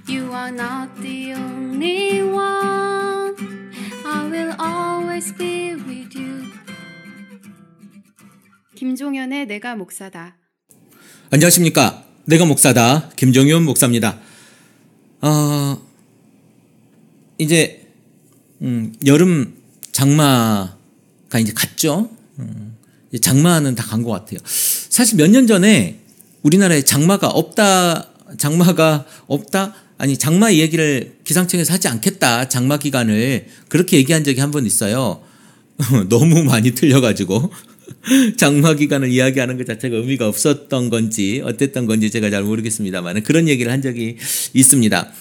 You are not the only one. I will always be with you. 김종현의 내가 목사다. 안녕하십니까. 내가 목사다. 김종현 목사입니다. 이제 여름 장마가 이제 갔죠. 장마는 다 간 것 같아요. 사실 몇 년 전에 우리나라에 장마가 없다, 아니 장마 얘기를 기상청에서 하지 않겠다, 장마 기간을 그렇게 얘기한 적이 한 번 있어요. 너무 많이 틀려가지고 장마 기간을 이야기하는 것 자체가 의미가 없었던 건지 어땠던 건지 제가 잘 모르겠습니다만 그런 얘기를 한 적이 있습니다.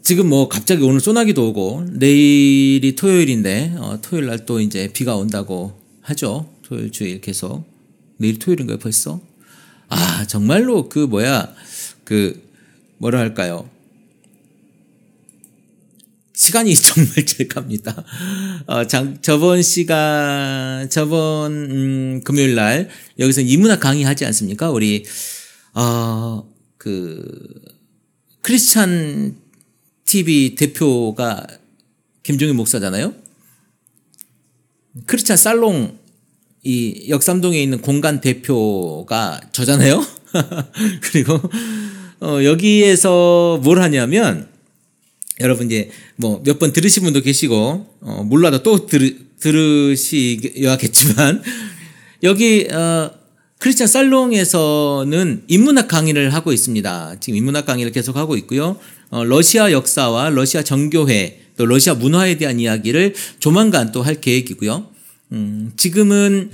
지금 뭐 갑자기 오늘 소나기도 오고 내일이 토요일인데 토요일 날 또 이제 비가 온다고 하죠. 토요일 주일 계속. 내일 토요일인가요 벌써? 정말로 뭐라 할까요? 시간이 정말 잘 갑니다. 저번 금요일 날 여기서 이문학 강의 하지 않습니까? 우리 크리스찬 TV 대표가 김종현 목사잖아요. 크리스찬 살롱 이 역삼동에 있는 공간 대표가 저잖아요. 그리고 여기에서 뭘 하냐면 여러분 이제 뭐 몇 번 들으신 분도 계시고 몰라도 또 들으시야겠지만 여기 크리스찬 살롱에서는 인문학 강의를 하고 있습니다. 지금 인문학 강의를 계속 하고 있고요. 러시아 역사와 러시아 정교회 또 러시아 문화에 대한 이야기를 조만간 또 할 계획이고요. 지금은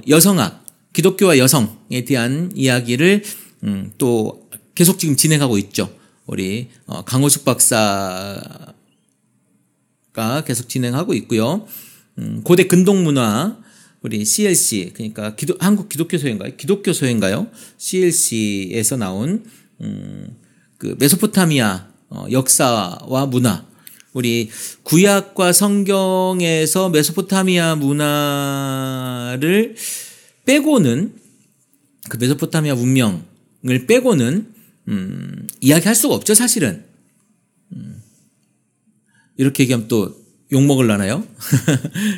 여성학, 기독교와 여성에 대한 이야기를 또 계속 지금 진행하고 있죠. 우리 강호숙 박사가 계속 진행하고 있고요. 고대 근동문화 우리 CLC 그러니까 한국 기독교소인가요? CLC에서 나온 그 메소포타미아 역사와 문화 우리 구약과 성경에서 메소포타미아 문화를 빼고는 그 메소포타미아 문명을 빼고는 이야기할 수가 없죠 사실은. 이렇게 얘기하면 또 욕먹을라나요?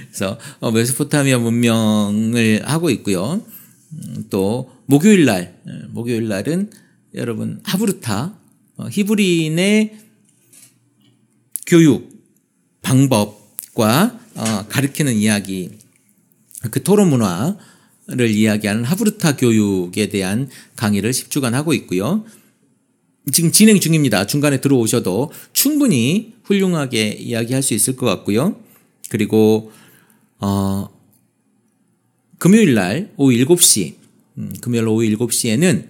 그래서 메소포타미아 문명을 하고 있고요. 또 목요일 날은 여러분 하브르타 히브리인의 교육 방법과 가르치는 이야기 그 토론 문화를 이야기하는 하브르타 교육에 대한 강의를 10주간 하고 있고요. 지금 진행 중입니다. 중간에 들어오셔도 충분히 훌륭하게 이야기할 수 있을 것 같고요. 그리고 금요일 날 오후 7시 금요일 오후 7시에는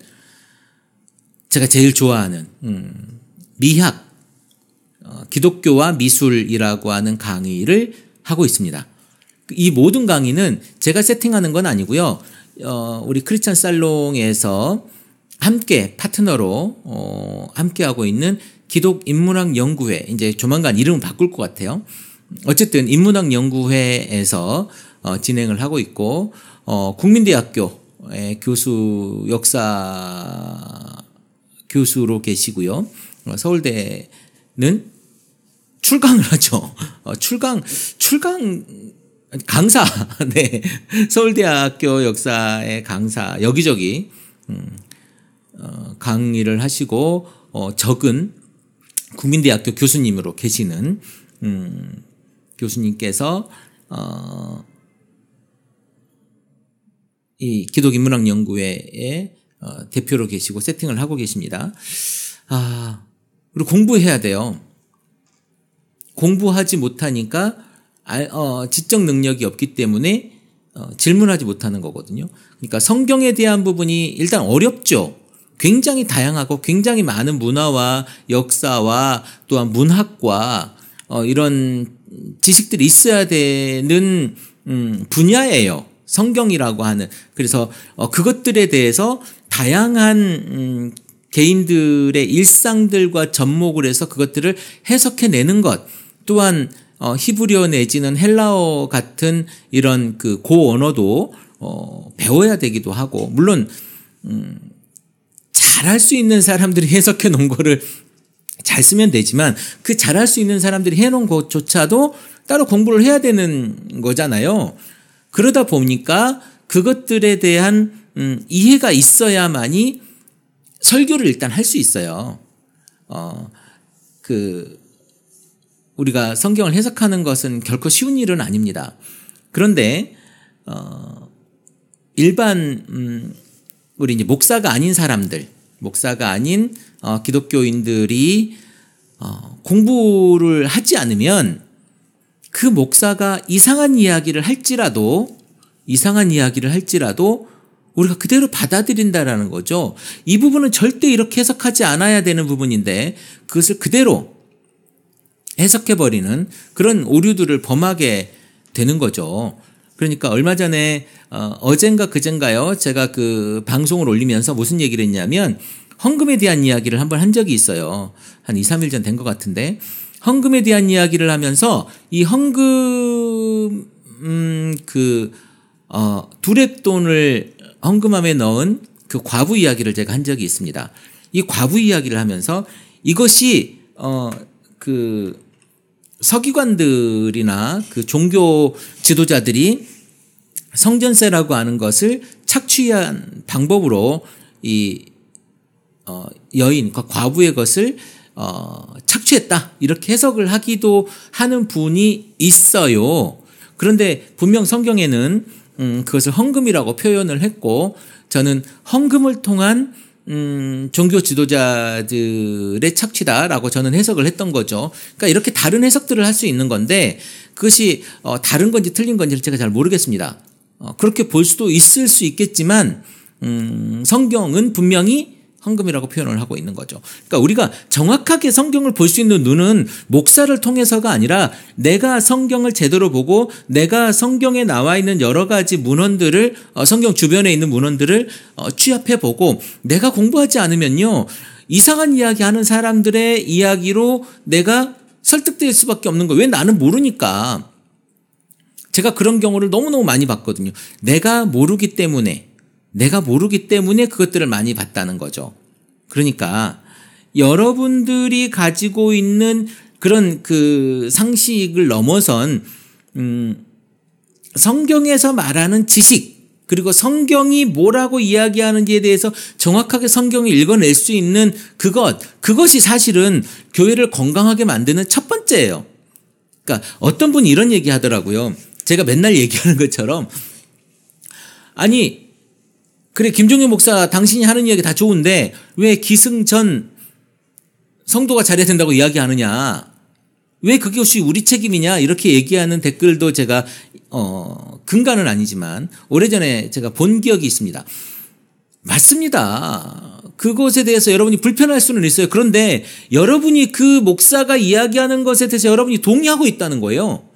제가 제일 좋아하는 미학 기독교와 미술이라고 하는 강의를 하고 있습니다. 이 모든 강의는 제가 세팅하는 건 아니고요. 우리 크리스찬 살롱에서 함께 파트너로 함께하고 있는 기독인문학 연구회 이제 조만간 이름을 바꿀 것 같아요. 어쨌든 인문학 연구회에서 진행을 하고 있고 국민대학교의 역사 교수로 계시고요. 서울대는 출강을 하죠. 출강 강사. 네. 서울대학교 역사의 강사 여기저기 강의를 하시고 적은 국민대학교 교수님으로 계시는 교수님께서 이 기독인문학연구회의 대표로 계시고 세팅을 하고 계십니다. 그리고 공부해야 돼요. 공부하지 못하니까 지적 능력이 없기 때문에 질문하지 못하는 거거든요. 그러니까 성경에 대한 부분이 일단 어렵죠. 굉장히 다양하고 굉장히 많은 문화와 역사와 또한 문학과 이런 지식들이 있어야 되는 분야예요. 성경이라고 하는. 그래서 그것들에 대해서 다양한 개인들의 일상들과 접목을 해서 그것들을 해석해내는 것 또한 히브리어 내지는 헬라어 같은 이런 그 고언어도 배워야 되기도 하고 물론 잘 잘할 수 있는 사람들이 해석해 놓은 거를 잘 쓰면 되지만 그 잘할 수 있는 사람들이 해놓은 것조차도 따로 공부를 해야 되는 거잖아요. 그러다 보니까 그것들에 대한 이해가 있어야만이 설교를 일단 할 수 있어요. 우리가 성경을 해석하는 것은 결코 쉬운 일은 아닙니다. 그런데 일반 우리 이제 목사가 아닌 사람들, 목사가 아닌 기독교인들이 공부를 하지 않으면 그 목사가 이상한 이야기를 할지라도 우리가 그대로 받아들인다라는 거죠. 이 부분은 절대 이렇게 해석하지 않아야 되는 부분인데 그것을 그대로 해석해버리는 그런 오류들을 범하게 되는 거죠. 그러니까 얼마 전에 어젠가 그젠가요, 제가 그 방송을 올리면서 무슨 얘기를 했냐면 헌금에 대한 이야기를 한번 한 적이 있어요. 한 2, 3일 전 된 것 같은데 헌금에 대한 이야기를 하면서 이 헌금 두렙돈을 헌금함에 넣은 그 과부 이야기를 제가 한 적이 있습니다. 이 과부 이야기를 하면서 이것이 서기관들이나 그 종교 지도자들이 성전세라고 하는 것을 착취한 방법으로 이 여인, 과부의 것을 착취했다 이렇게 해석을 하기도 하는 분이 있어요. 그런데 분명 성경에는 그것을 헌금이라고 표현을 했고 저는 헌금을 통한 종교 지도자들의 착취다라고 저는 해석을 했던 거죠. 그러니까 이렇게 다른 해석들을 할 수 있는 건데 그것이 다른 건지 틀린 건지를 제가 잘 모르겠습니다. 그렇게 볼 수도 있을 수 있겠지만 성경은 분명히 헌금이라고 표현을 하고 있는 거죠. 그러니까 우리가 정확하게 성경을 볼 수 있는 눈은 목사를 통해서가 아니라 내가 성경을 제대로 보고 내가 성경에 나와 있는 여러 가지 문헌들을 성경 주변에 있는 문헌들을 취합해 보고 내가 공부하지 않으면요 이상한 이야기하는 사람들의 이야기로 내가 설득될 수밖에 없는 거예요. 왜? 나는 모르니까. 제가 그런 경우를 너무너무 많이 봤거든요. 내가 모르기 때문에 그것들을 많이 봤다는 거죠. 그러니까 여러분들이 가지고 있는 그런 그 상식을 넘어선 성경에서 말하는 지식 그리고 성경이 뭐라고 이야기하는지에 대해서 정확하게 성경을 읽어낼 수 있는 그것이 사실은 교회를 건강하게 만드는 첫 번째예요. 그러니까 어떤 분이 이런 얘기 하더라고요. 제가 맨날 얘기하는 것처럼 아니 그래 김종현 목사 당신이 하는 이야기 다 좋은데 왜 기승전 성도가 잘해야 된다고 이야기하느냐 왜 그것이 우리 책임이냐 이렇게 얘기하는 댓글도 제가 근간은 아니지만 오래전에 제가 본 기억이 있습니다. 맞습니다. 그것에 대해서 여러분이 불편할 수는 있어요. 그런데 여러분이 그 목사가 이야기하는 것에 대해서 여러분이 동의하고 있다는 거예요.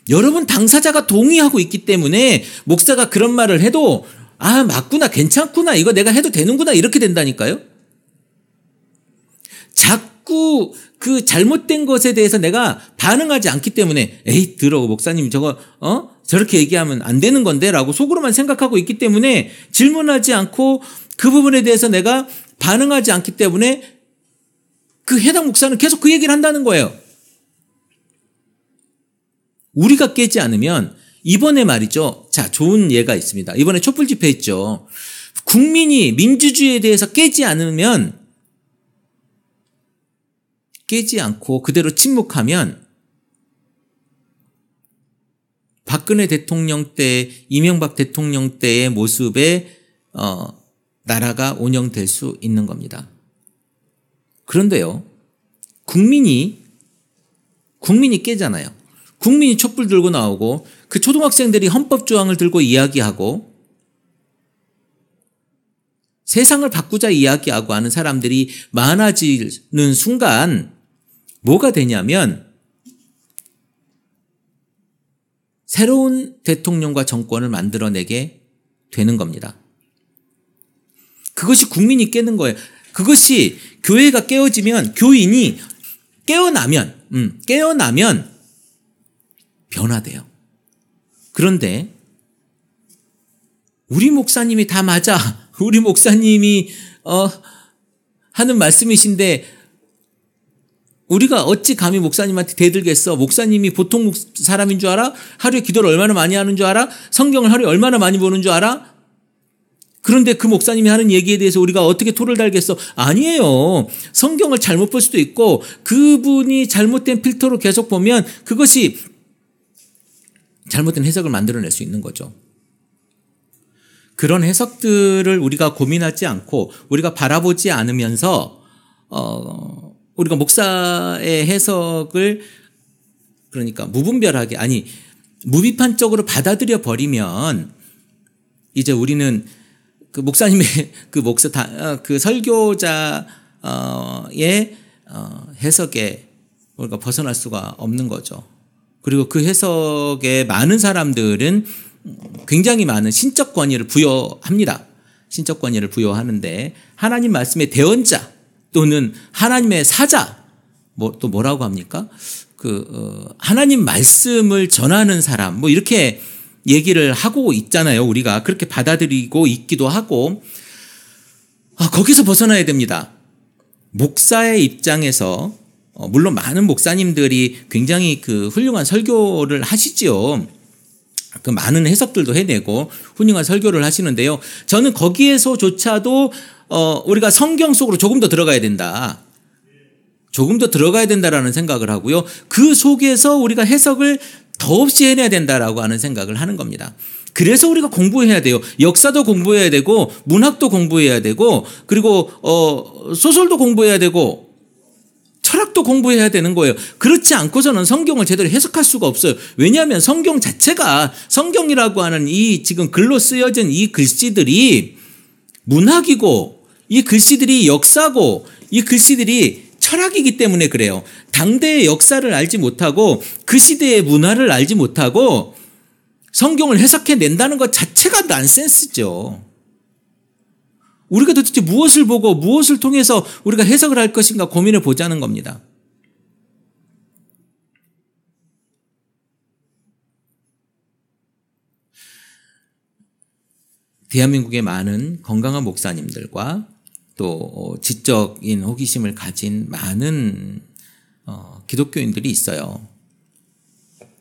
여러분 당사자가 동의하고 있기 때문에 목사가 그런 말을 해도 아 맞구나 괜찮구나 이거 내가 해도 되는구나 이렇게 된다니까요. 자꾸 그 잘못된 것에 대해서 내가 반응하지 않기 때문에 에이 들어 목사님 저거 저렇게 얘기하면 안 되는 건데 라고 속으로만 생각하고 있기 때문에 질문하지 않고 그 부분에 대해서 내가 반응하지 않기 때문에 그 해당 목사는 계속 그 얘기를 한다는 거예요. 우리가 깨지 않으면 이번에 말이죠. 자, 좋은 예가 있습니다. 이번에 촛불 집회 했죠. 국민이 민주주의에 대해서 깨지 않고 그대로 침묵하면 박근혜 대통령 때, 이명박 대통령 때의 모습에 나라가 운영될 수 있는 겁니다. 그런데요, 국민이 깨잖아요. 국민이 촛불 들고 나오고 그 초등학생들이 헌법 조항을 들고 이야기하고 세상을 바꾸자 이야기하고 하는 사람들이 많아지는 순간 뭐가 되냐면 새로운 대통령과 정권을 만들어내게 되는 겁니다. 그것이 국민이 깨는 거예요. 그것이 교회가 깨어지면 교인이 깨어나면 변화돼요. 그런데 우리 목사님이 다 맞아. 우리 목사님이 하는 말씀이신데 우리가 어찌 감히 목사님한테 대들겠어? 목사님이 보통 사람인 줄 알아? 하루에 기도를 얼마나 많이 하는 줄 알아? 성경을 하루에 얼마나 많이 보는 줄 알아? 그런데 그 목사님이 하는 얘기에 대해서 우리가 어떻게 토를 달겠어? 아니에요. 성경을 잘못 볼 수도 있고 그분이 잘못된 필터로 계속 보면 그것이 잘못된 해석을 만들어낼 수 있는 거죠. 그런 해석들을 우리가 고민하지 않고 우리가 바라보지 않으면서 우리가 목사의 해석을 그러니까 무분별하게 무비판적으로 받아들여 버리면 이제 우리는 그 목사님의 그 설교자의 해석에 우리가 벗어날 수가 없는 거죠. 그리고 그 해석에 많은 사람들은 굉장히 많은 신적 권위를 부여합니다. 신적 권위를 부여하는데 하나님 말씀의 대언자 또는 하나님의 사자 또 뭐라고 합니까? 하나님 말씀을 전하는 사람 이렇게 얘기를 하고 있잖아요. 우리가 그렇게 받아들이고 있기도 하고 거기서 벗어나야 됩니다. 목사의 입장에서 물론 많은 목사님들이 굉장히 훌륭한 설교를 하시지요. 그 많은 해석들도 해내고 훌륭한 설교를 하시는데요. 저는 거기에서조차도 우리가 성경 속으로 조금 더 들어가야 된다. 조금 더 들어가야 된다라는 생각을 하고요. 그 속에서 우리가 해석을 더없이 해내야 된다라고 하는 생각을 하는 겁니다. 그래서 우리가 공부해야 돼요. 역사도 공부해야 되고 문학도 공부해야 되고 그리고 소설도 공부해야 되고 철학도 공부해야 되는 거예요. 그렇지 않고서는 성경을 제대로 해석할 수가 없어요. 왜냐하면 성경 자체가 성경이라고 하는 이 지금 글로 쓰여진 이 글씨들이 문학이고 이 글씨들이 역사고 이 글씨들이 철학이기 때문에 그래요. 당대의 역사를 알지 못하고 그 시대의 문화를 알지 못하고 성경을 해석해낸다는 것 자체가 난센스죠. 우리가 도대체 무엇을 보고 무엇을 통해서 우리가 해석을 할 것인가 고민해 보자는 겁니다. 대한민국의 많은 건강한 목사님들과 또 지적인 호기심을 가진 많은 기독교인들이 있어요.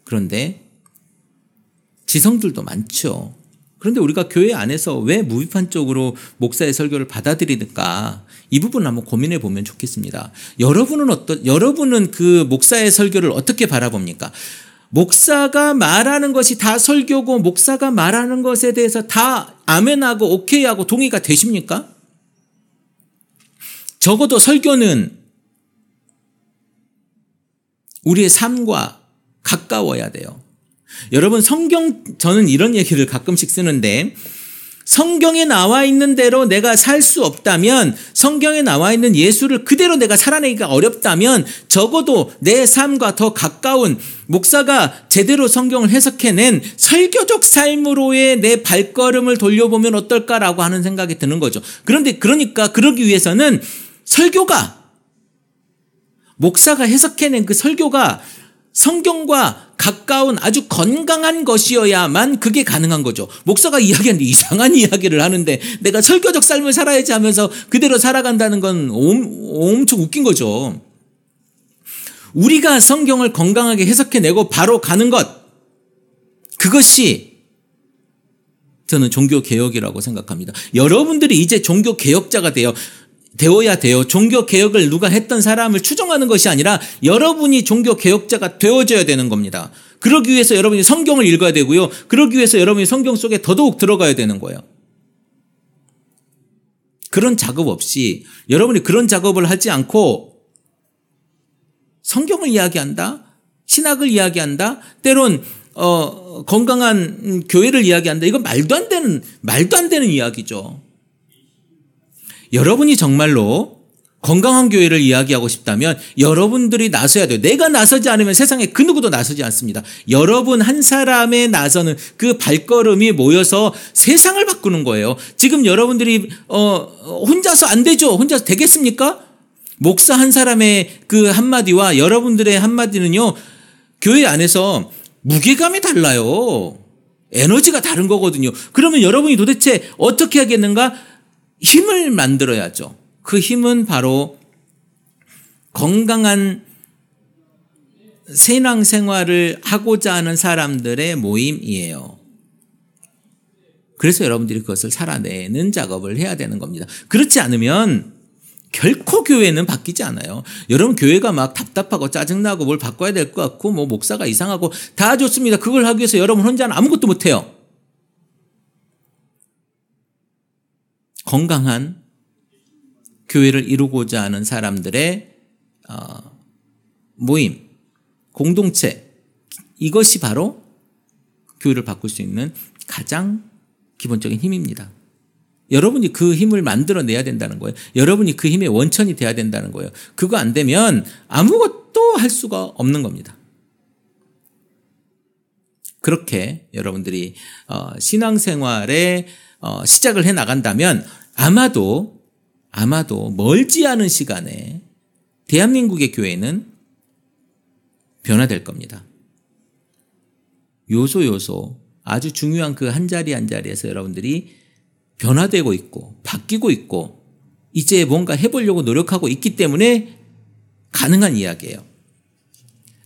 그런데 지성들도 많죠. 그런데 우리가 교회 안에서 왜 무비판적으로 목사의 설교를 받아들이는가 이 부분을 한번 고민해 보면 좋겠습니다. 여러분은 그 목사의 설교를 어떻게 바라봅니까? 목사가 말하는 것이 다 설교고 목사가 말하는 것에 대해서 다 아멘하고 오케이하고 동의가 되십니까? 적어도 설교는 우리의 삶과 가까워야 돼요. 여러분 저는 이런 얘기를 가끔씩 쓰는데 성경에 나와 있는 대로 내가 살 수 없다면 성경에 나와 있는 예수를 그대로 내가 살아내기가 어렵다면 적어도 내 삶과 더 가까운 목사가 제대로 성경을 해석해낸 설교적 삶으로의 내 발걸음을 돌려보면 어떨까라고 하는 생각이 드는 거죠. 그러니까 그러기 위해서는 설교가 목사가 해석해낸 그 설교가 성경과 가까운 아주 건강한 것이어야만 그게 가능한 거죠. 목사가 이야기하는데 이상한 이야기를 하는데 내가 설교적 삶을 살아야지 하면서 그대로 살아간다는 건 엄청 웃긴 거죠. 우리가 성경을 건강하게 해석해내고 바로 가는 것, 그것이 저는 종교개혁이라고 생각합니다. 여러분들이 이제 종교개혁자가 되어야 돼요. 종교개혁을 누가 했던 사람을 추종하는 것이 아니라 여러분이 종교개혁자가 되어져야 되는 겁니다. 그러기 위해서 여러분이 성경을 읽어야 되고요. 그러기 위해서 여러분이 성경 속에 더더욱 들어가야 되는 거예요. 그런 작업 없이 여러분이 그런 작업을 하지 않고 성경을 이야기한다, 신학을 이야기한다, 때론 건강한 교회를 이야기한다. 이건 말도 안 되는 이야기죠. 여러분이 정말로 건강한 교회를 이야기하고 싶다면 여러분들이 나서야 돼요. 내가 나서지 않으면 세상에 그 누구도 나서지 않습니다. 여러분 한 사람의 나서는 그 발걸음이 모여서 세상을 바꾸는 거예요. 지금 여러분들이 혼자서 안 되죠. 혼자서 되겠습니까? 목사 한 사람의 그 한마디와 여러분들의 한마디는요, 교회 안에서 무게감이 달라요. 에너지가 다른 거거든요. 그러면 여러분이 도대체 어떻게 하겠는가? 힘을 만들어야죠. 그 힘은 바로 건강한 신앙생활을 하고자 하는 사람들의 모임이에요. 그래서 여러분들이 그것을 살아내는 작업을 해야 되는 겁니다. 그렇지 않으면 결코 교회는 바뀌지 않아요. 여러분 교회가 막 답답하고 짜증나고 뭘 바꿔야 될 것 같고 뭐 목사가 이상하고 다 좋습니다. 그걸 하기 위해서 여러분 혼자는 아무것도 못해요. 건강한 교회를 이루고자 하는 사람들의 모임, 공동체, 이것이 바로 교회를 바꿀 수 있는 가장 기본적인 힘입니다. 여러분이 그 힘을 만들어내야 된다는 거예요. 여러분이 그 힘의 원천이 돼야 된다는 거예요. 그거 안 되면 아무것도 할 수가 없는 겁니다. 그렇게 여러분들이 신앙생활에 시작을 해 나간다면 아마도 멀지 않은 시간에 대한민국의 교회는 변화될 겁니다. 요소 아주 중요한 그 한 자리 한 자리에서 여러분들이 변화되고 있고 바뀌고 있고 이제 뭔가 해보려고 노력하고 있기 때문에 가능한 이야기예요.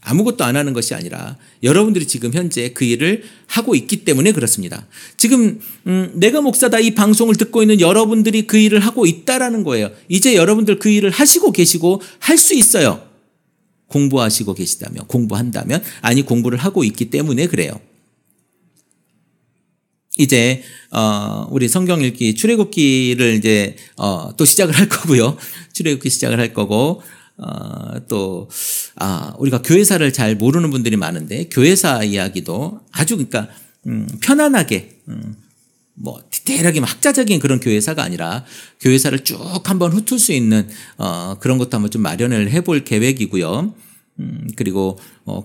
아무것도 안 하는 것이 아니라 여러분들이 지금 현재 그 일을 하고 있기 때문에 그렇습니다. 지금 내가 목사다 이 방송을 듣고 있는 여러분들이 그 일을 하고 있다라는 거예요. 이제 여러분들 그 일을 하시고 계시고 할 수 있어요. 공부하시고 계시다면, 공부한다면, 아니 공부를 하고 있기 때문에 그래요. 이제 우리 성경 읽기 출애굽기를 이제 또 시작을 할 거고요. 출애굽기 시작을 할 거고 또 우리가 교회사를 잘 모르는 분들이 많은데 교회사 이야기도 아주 그러니까 편안하게 뭐 디테일하게 학자적인 그런 교회사가 아니라 교회사를 쭉 한번 훑을 수 있는 그런 것도 한번 좀 마련을 해볼 계획이고요. 그리고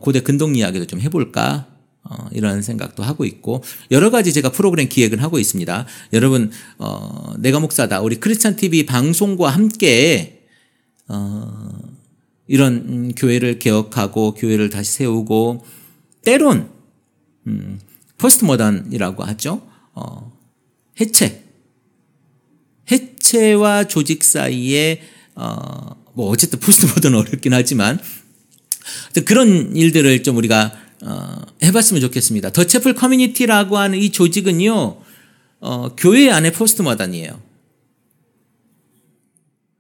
고대 근동 이야기도 좀 해볼까 이런 생각도 하고 있고 여러 가지 제가 프로그램 기획을 하고 있습니다. 여러분 내가 목사다 우리 크리스찬 TV 방송과 함께 이런 교회를 개혁하고 교회를 다시 세우고 때론 포스트 모던이라고 하죠. 해체와 조직 사이에 뭐 어쨌든 포스트 모던은 어렵긴 하지만 그런 일들을 좀 우리가 해봤으면 좋겠습니다. 더 채플 커뮤니티라고 하는 이 조직은요, 교회 안에 포스트 모던이에요.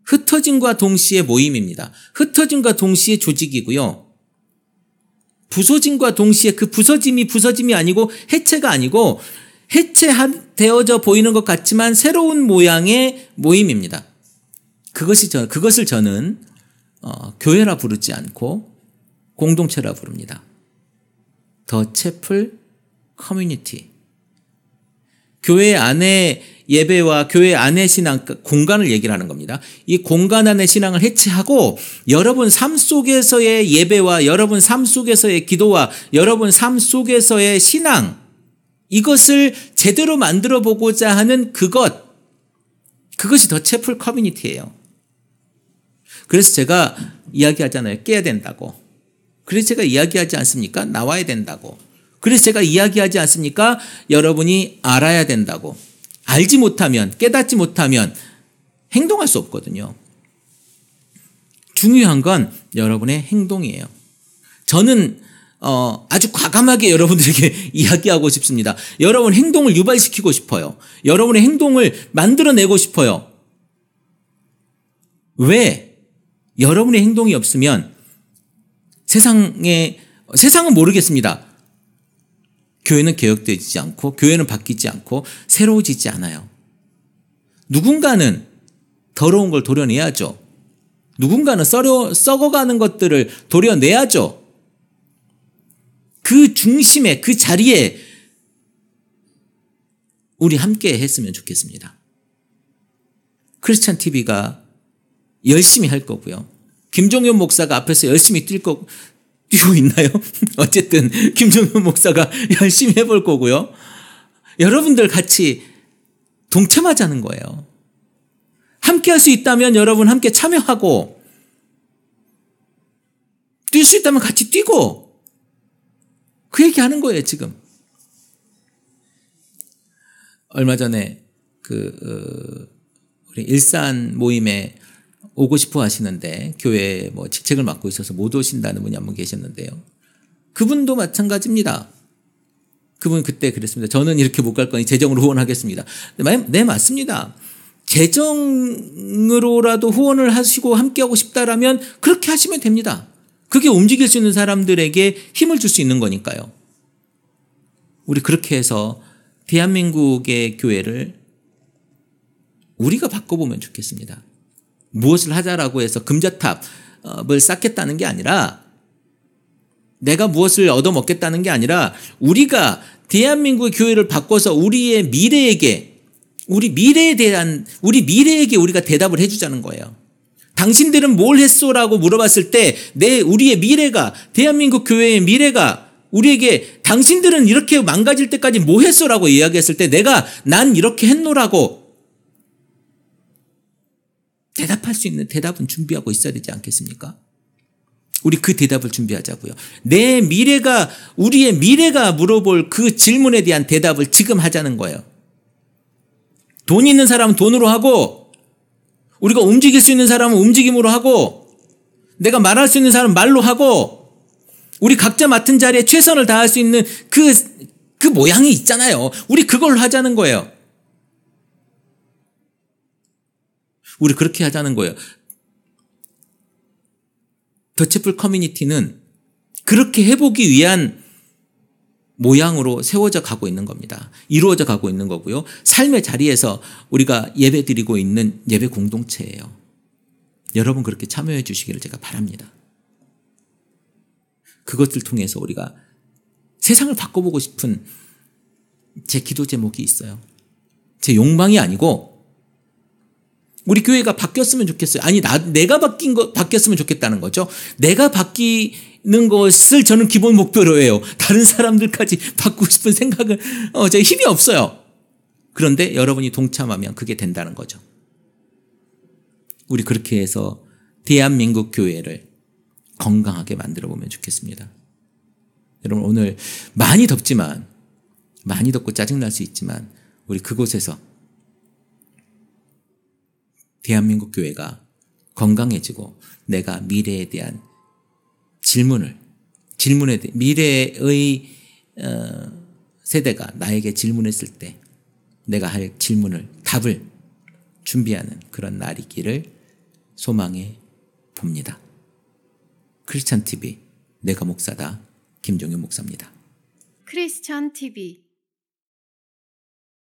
흩어짐과 동시에 모임입니다. 흩어짐과 동시에 조직이고요. 부서짐과 동시에 그 부서짐이 아니고 해체가 아니고 해체되어져 보이는 것 같지만 새로운 모양의 모임입니다. 그것을 저는 교회라 부르지 않고 공동체라 부릅니다. 더 채플 커뮤니티. 교회 안에 예배와 교회 안의 신앙, 공간을 얘기를 하는 겁니다. 이 공간 안의 신앙을 해체하고 여러분 삶 속에서의 예배와 여러분 삶 속에서의 기도와 여러분 삶 속에서의 신앙, 이것을 제대로 만들어 보고자 하는 그것이 더 채플 커뮤니티예요. 그래서 제가 이야기하잖아요. 깨야 된다고. 그래서 제가 이야기하지 않습니까? 나와야 된다고. 그래서 제가 이야기하지 않습니까? 여러분이 알아야 된다고. 알지 못하면, 깨닫지 못하면 행동할 수 없거든요. 중요한 건 여러분의 행동이에요. 저는 아주 과감하게 여러분들에게 이야기하고 싶습니다. 여러분 행동을 유발시키고 싶어요. 여러분의 행동을 만들어내고 싶어요. 왜? 여러분의 행동이 없으면 세상은 모르겠습니다. 교회는 개혁되지 않고 교회는 바뀌지 않고 새로워지지 않아요. 누군가는 더러운 걸 도려내야죠. 누군가는 썩어가는 것들을 도려내야죠. 그 중심에 그 자리에 우리 함께 했으면 좋겠습니다. 크리스찬 TV가 열심히 할 거고요. 김종현 목사가 앞에서 열심히 뛰고 있나요? 어쨌든 김종현 목사가 열심히 해볼 거고요. 여러분들 같이 동참하자는 거예요. 함께 할 수 있다면 여러분 함께 참여하고 뛸 수 있다면 같이 뛰고 그 얘기하는 거예요 지금. 얼마 전에 우리 일산 모임에 오고 싶어 하시는데 교회에 뭐 직책을 맡고 있어서 못 오신다는 분이 한 분 계셨는데요. 그분도 마찬가지입니다. 그분 그때 그랬습니다. 저는 이렇게 못 갈 거니 재정으로 후원하겠습니다. 네, 맞습니다. 재정으로라도 후원을 하시고 함께하고 싶다라면 그렇게 하시면 됩니다. 그게 움직일 수 있는 사람들에게 힘을 줄 수 있는 거니까요. 우리 그렇게 해서 대한민국의 교회를 우리가 바꿔보면 좋겠습니다. 무엇을 하자라고 해서 금자탑을 쌓겠다는 게 아니라, 내가 무엇을 얻어먹겠다는 게 아니라, 우리가 대한민국의 교회를 바꿔서 우리의 미래에게, 우리 미래에게 우리가 대답을 해주자는 거예요. 당신들은 뭘 했소라고 물어봤을 때 우리의 미래가, 대한민국 교회의 미래가 우리에게 당신들은 이렇게 망가질 때까지 뭐 했소라고 이야기했을 때 난 이렇게 했노라고 대답할 수 있는 대답은 준비하고 있어야 되지 않겠습니까? 우리 그 대답을 준비하자고요. 우리의 미래가 물어볼 그 질문에 대한 대답을 지금 하자는 거예요. 돈 있는 사람은 돈으로 하고, 우리가 움직일 수 있는 사람은 움직임으로 하고, 내가 말할 수 있는 사람은 말로 하고, 우리 각자 맡은 자리에 최선을 다할 수 있는 그 모양이 있잖아요. 우리 그걸로 하자는 거예요. 우리 그렇게 하자는 거예요. 더치플 커뮤니티는 그렇게 해보기 위한 모양으로 세워져 가고 있는 겁니다. 이루어져 가고 있는 거고요. 삶의 자리에서 우리가 예배 드리고 있는 예배 공동체예요. 여러분 그렇게 참여해 주시기를 제가 바랍니다. 그것을 통해서 우리가 세상을 바꿔보고 싶은 제 기도 제목이 있어요. 제 욕망이 아니고, 우리 교회가 바뀌었으면 좋겠어요. 아니, 내가 바뀌었으면 좋겠다는 거죠. 내가 바뀌는 것을 저는 기본 목표로 해요. 다른 사람들까지 바꾸고 싶은 생각은 제가 힘이 없어요. 그런데 여러분이 동참하면 그게 된다는 거죠. 우리 그렇게 해서 대한민국 교회를 건강하게 만들어 보면 좋겠습니다. 여러분 오늘 많이 덥고 짜증날 수 있지만, 우리 그곳에서 대한민국 교회가 건강해지고, 내가 미래에 대한 미래의 세대가 나에게 질문했을 때 내가 할 답을 준비하는 그런 날이기를 소망해 봅니다. 크리스찬 TV 내가 목사다 김종윤 목사입니다. 크리스찬 TV